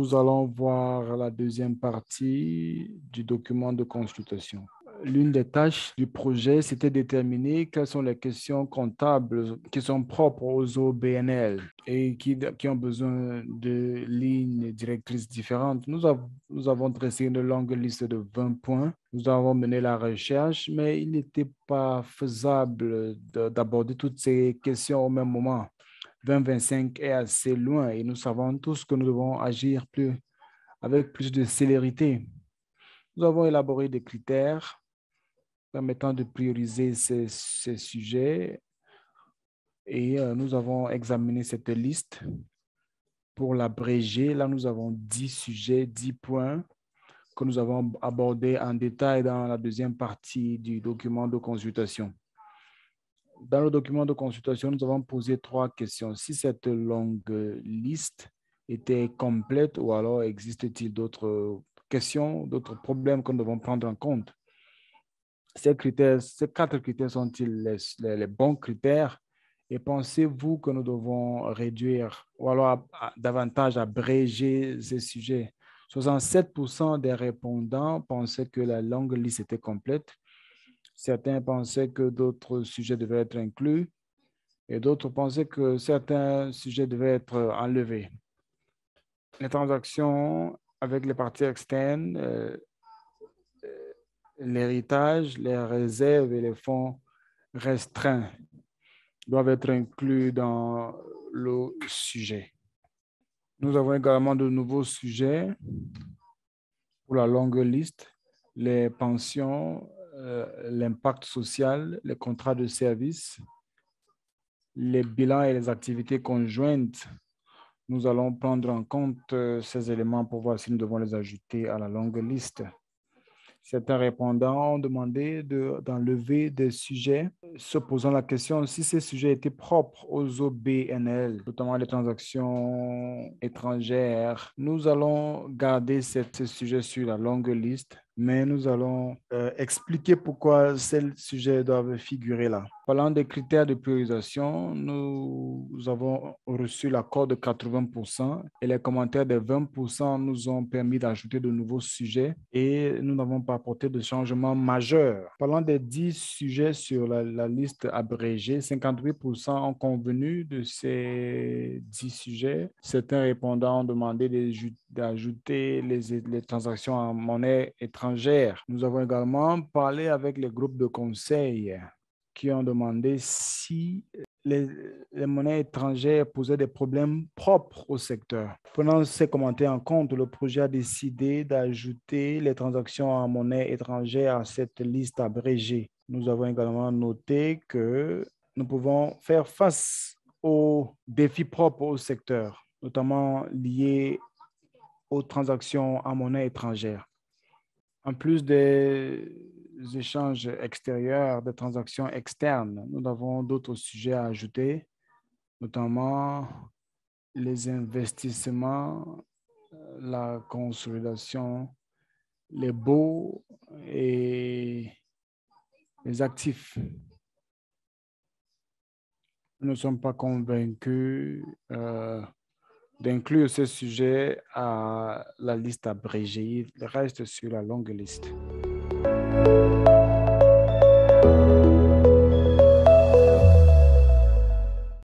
Nous allons voir la deuxième partie du document de consultation. L'une des tâches du projet, c'était déterminer quelles sont les questions comptables qui sont propres aux OBNL et qui ont besoin de lignes directrices différentes. Nous avons dressé une longue liste de 20 points. Nous avons mené la recherche, mais il n'était pas faisable d'aborder toutes ces questions au même moment. 2025 est assez loin et nous savons tous que nous devons agir avec plus de célérité. Nous avons élaboré des critères permettant de prioriser ces sujets et nous avons examiné cette liste pour l'abréger. Là, nous avons 10 sujets, 10 points que nous avons abordés en détail dans la deuxième partie du document de consultation. Dans le document de consultation, nous avons posé 3 questions. Si cette longue liste était complète ou alors existe-t-il d'autres questions, d'autres problèmes que nous devons prendre en compte? Ces 4 critères sont-ils les bons critères? Et pensez-vous que nous devons réduire ou alors davantage abréger ces sujets? 67% des répondants pensaient que la longue liste était complète. Certains pensaient que d'autres sujets devaient être inclus et d'autres pensaient que certains sujets devaient être enlevés. Les transactions avec les parties externes, l'héritage, les réserves et les fonds restreints doivent être inclus dans le sujet. Nous avons également de nouveaux sujets pour la longue liste, les pensions, l'impact social, les contrats de service, les bilans et les activités conjointes. Nous allons prendre en compte ces éléments pour voir si nous devons les ajouter à la longue liste. Certains répondants ont demandé d'enlever des sujets se posant la question si ces sujets étaient propres aux OBNL, notamment les transactions étrangères. Nous allons garder ce sujet sur la longue liste, mais nous allons expliquer pourquoi ces sujets doivent figurer là. Parlant des critères de priorisation, nous avons reçu l'accord de 80% et les commentaires de 20% nous ont permis d'ajouter de nouveaux sujets et nous n'avons pas apporté de changements majeurs. Parlant des 10 sujets sur la liste abrégée, 58% ont convenu de ces 10 sujets. Certains répondants ont demandé d'ajouter les transactions en monnaie étrangère. Nous avons également parlé avec les groupes de conseil qui ont demandé si les monnaies étrangères posaient des problèmes propres au secteur. Prenant ces commentaires en compte, le projet a décidé d'ajouter les transactions en monnaie étrangère à cette liste abrégée. Nous avons également noté que nous pouvons faire face aux défis propres au secteur, notamment liés aux transactions en monnaie étrangère. En plus des échanges extérieurs, des transactions externes, nous avons d'autres sujets à ajouter, notamment les investissements, la consolidation, les baux et les actifs. Nous ne sommes pas convaincus d'inclure ce sujet à la liste abrégée. Il reste sur la longue liste.